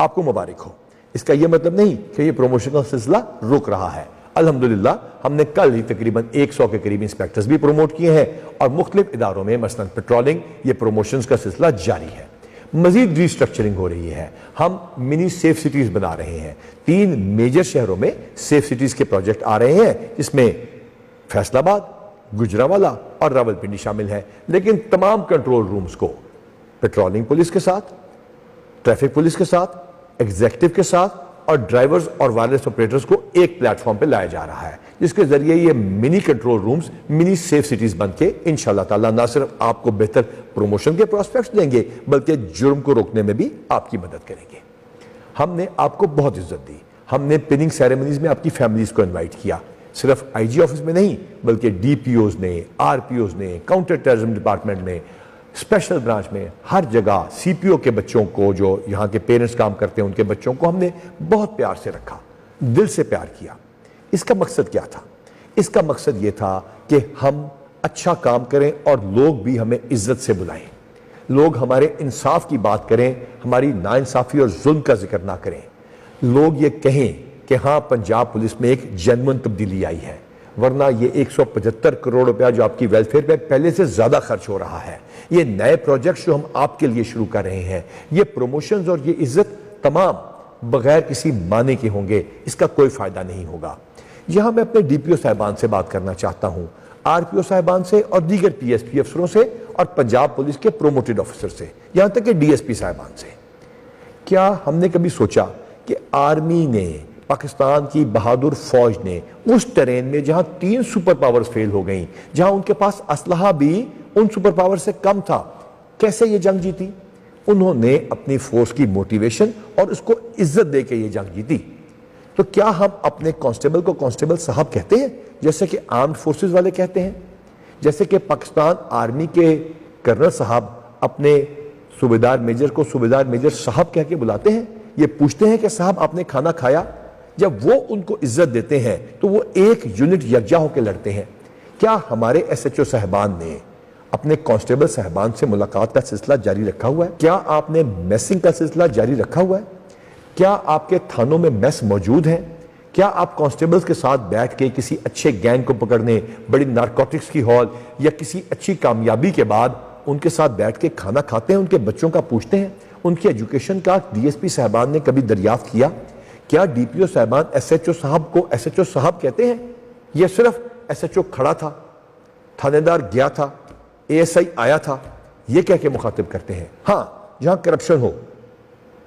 آپ کو مبارک ہو۔ اس کا یہ مطلب نہیں کہ یہ پروموشن کا سلسلہ رک رہا ہے۔ الحمدللہ ہم نے کل ہی تقریباً 100 کے قریب انسپیکٹرز بھی پروموٹ کیے ہیں اور مختلف اداروں میں مثلاً پیٹرولنگ، یہ پروموشنز کا سلسلہ جاری ہے۔ مزید ری سٹرکچرنگ ہو رہی ہے، ہم منی سیف سٹیز بنا رہے ہیں۔ 3 میجر شہروں میں سیف سٹیز کے پروجیکٹ آ رہے ہیں، جس میں فیصل آباد، گجرانوالہ اور راولپنڈی شامل ہیں، لیکن تمام کنٹرول رومز کو پیٹرولنگ پولیس کے ساتھ، ٹریفک پولیس کے ساتھ، ایگزیکٹو کے ساتھ اور ڈرائیورز اور وائرلیس آپریٹرز کو ایک پلیٹ فارم پہ لایا جا رہا ہے، جس کے ذریعے یہ منی کنٹرول رومز منی سیف سٹیز بن کے انشاءاللہ تعالیٰ نہ صرف آپ کو بہتر پروموشن کے پراسپیکٹس دیں گے بلکہ جرم کو روکنے میں بھی آپ کی مدد کریں گے۔ ہم نے آپ کو بہت عزت دی، ہم نے پننگ سیریمنیز میں آپ کی فیملیز کو انوائٹ کیا، صرف آئی جی آفس میں نہیں بلکہ ڈی پی اوز نے، آر پی اوز نے، کاؤنٹر ٹیررزم ڈپارٹمنٹ میں، اسپیشل برانچ میں، ہر جگہ سی پی او کے بچوں کو، جو یہاں کے پیرنٹس کام کرتے ہیں ان کے بچوں کو ہم نے بہت پیار سے رکھا، دل سے پیار کیا۔ اس کا مقصد کیا تھا؟ اس کا مقصد یہ تھا کہ ہم اچھا کام کریں اور لوگ بھی ہمیں عزت سے بلائیں، لوگ ہمارے انصاف کی بات کریں، ہماری ناانصافی اور ظلم کا ذکر نہ کریں، لوگ یہ کہیں کہ ہاں پنجاب پولیس میں ایک جنون تبدیلی آئی ہے، ورنہ یہ 175 کروڑ روپیہ جو آپ کی ویلفیئر پہ پہلے سے زیادہ خرچ ہو رہا ہے، یہ نئے پروجیکٹس جو ہم آپ کے لیے شروع کر رہے ہیں، یہ پروموشنز اور یہ عزت تمام بغیر کسی معنی کے ہوں گے، اس کا کوئی فائدہ نہیں ہوگا۔ یہاں میں اپنے ڈی پی او صاحبان سے بات کرنا چاہتا ہوں، آر پی او صاحبان سے اور دیگر پی ایس پی افسروں سے اور پنجاب پولیس کے پروموٹڈ آفیسر سے، یہاں تک کہ ڈی ایس پی صاحبان سے۔ کیا ہم نے کبھی سوچا کہ آرمی نے، پاکستان کی بہادر فوج نے اس ٹرین میں جہاں 3 سپر پاورز فیل ہو گئیں، جہاں ان کے پاس اسلحہ بھی ان سپر پاور سے کم تھا، کیسے یہ جنگ جیتی؟ انہوں نے اپنی فورس کی موٹیویشن اور اس کو عزت دے کے یہ جنگ جیتی۔ تو کیا ہم اپنے کانسٹیبل کو کانسٹیبل صاحب کہتے ہیں جیسے کہ آرمڈ فورسز والے کہتے ہیں؟ جیسے کہ پاکستان آرمی کے کرنل صاحب اپنے صوبیدار میجر کو صوبیدار میجر صاحب کہہ کے بلاتے ہیں، یہ پوچھتے ہیں کہ صاحب آپ نے کھانا کھایا؟ جب وہ ان کو عزت دیتے ہیں تو وہ ایک یونٹ یکجا ہو کے لڑتے ہیں۔ کیا ہمارے ایس ایچ او صاحبان نے اپنے کانسٹیبل صاحبان سے ملاقات کا سلسلہ جاری رکھا ہوا ہے؟ کیا آپ نے میسنگ کا سلسلہ جاری رکھا ہوا ہے؟ کیا آپ کے تھانوں میں میس موجود ہیں؟ کیا آپ کانسٹیبلز کے ساتھ بیٹھ کے کسی اچھے گینگ کو پکڑنے، بڑی نارکوٹکس کی ہال یا کسی اچھی کامیابی کے بعد ان کے ساتھ بیٹھ کے کھانا کھاتے ہیں، ان کے بچوں کا پوچھتے ہیں؟ ان کی ایجوکیشن کا ڈی ایس پی صاحبان نے کبھی دریافت کیا؟ کیا ڈی پی او صاحبان ایس ایچ او صاحب کو ایس ایچ او صاحب کہتے ہیں؟ یہ صرف ایس ایچ او کھڑا تھا، تھانے دار گیا تھا، اے ایس آئی آیا تھا، یہ کہہ کے مخاطب کرتے ہیں؟ ہاں، جہاں کرپشن ہو،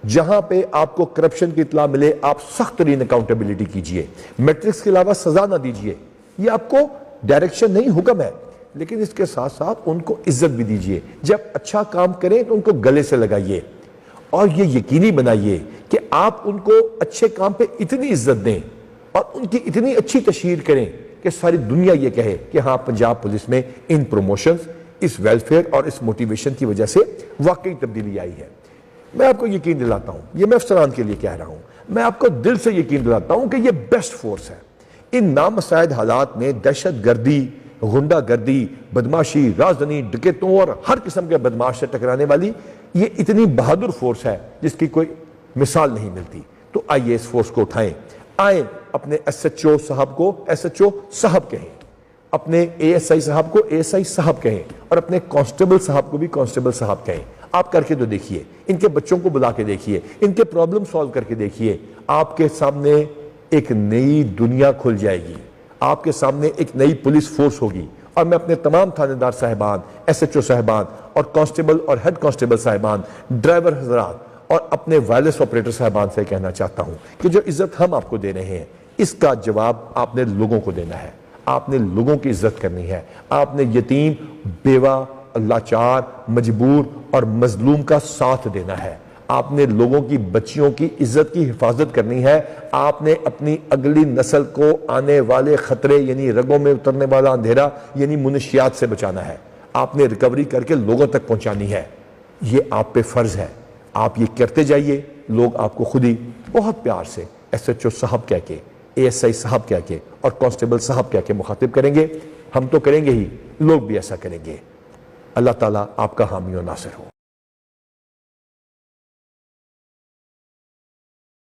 جہاں پہ آپ کو کرپشن کی اطلاع ملے، آپ سخت ترین اکاؤنٹیبلٹی کیجئے، میٹرکس کے علاوہ سزا نہ دیجئے، یہ آپ کو ڈائریکشن نہیں، حکم ہے، لیکن اس کے ساتھ ساتھ ان کو عزت بھی دیجئے۔ جب اچھا کام کریں تو ان کو گلے سے لگائیے اور یہ یقینی بنائیے کہ آپ ان کو اچھے کام پہ اتنی عزت دیں اور ان کی اتنی اچھی تشہیر کریں کہ ساری دنیا یہ کہے کہ ہاں پنجاب پولیس میں ان پروموشنز، اس ویلفیئر اور اس موٹیویشن کی وجہ سے واقعی تبدیلی آئی ہے۔ میں آپ کو یقین دلاتا ہوں، یہ میں افسران کے لیے کہہ رہا ہوں، میں آپ کو دل سے یقین دلاتا ہوں کہ یہ بیسٹ فورس ہے۔ ان نامساعد حالات میں دہشت گردی، غنڈہ گردی، بدماشی، رازدنی، ڈکیتوں اور ہر قسم کے بدماش سے ٹکرانے والی یہ اتنی بہادر فورس ہے جس کی کوئی مثال نہیں ملتی۔ تو آئیے اس فورس کو اٹھائیں، آئیں اپنے ایس ایچ او صاحب کو ایس ایچ او صاحب کہیں، اپنے اے ایس آئی صاحب کو اے ایس آئی صاحب کہیں اور اپنے کانسٹیبل صاحب کو بھی کانسٹیبل صاحب کہیں۔ آپ کر کے تو دیکھیے، ان کے بچوں کو بلا کے دیکھیے، ان کے پرابلم سالو کر کے دیکھیے، آپ کے سامنے ایک نئی دنیا کھل جائے گی، آپ کے سامنے ایک نئی پولیس فورس ہوگی۔ اور میں اپنے تمام تھانے دار صاحبان، ایس ایچ او صاحبان اور کانسٹیبل اور ہیڈ کانسٹیبل صاحبان، ڈرائیور حضرات اور اپنے وائرلیس آپریٹر صاحبان سے کہنا چاہتا ہوں کہ جو عزت ہم آپ کو دے رہے ہیں، اس کا جواب آپ نے لوگوں کو دینا ہے، آپ نے لوگوں کی عزت کرنی ہے، آپ نے یتیم، بیوہ، لاچار، مجبور اور مظلوم کا ساتھ دینا ہے، آپ نے لوگوں کی بچیوں کی عزت کی حفاظت کرنی ہے، آپ نے اپنی اگلی نسل کو آنے والے خطرے یعنی رگوں میں اترنے والا اندھیرا یعنی منشیات سے بچانا ہے، آپ نے ریکوری کر کے لوگوں تک پہنچانی ہے۔ یہ آپ پہ فرض ہے، آپ یہ کرتے جائیے، لوگ آپ کو خود ہی بہت پیار سے ایس ایچ او صاحب کہہ کے، اے ایس آئی صاحب کہہ کے اور کانسٹیبل صاحب کہہ کے مخاطب کریں گے۔ ہم تو کریں گے ہی، لوگ بھی ایسا کریں گے۔ اللہ تعالیٰ آپ کا حامی و ناصر ہو۔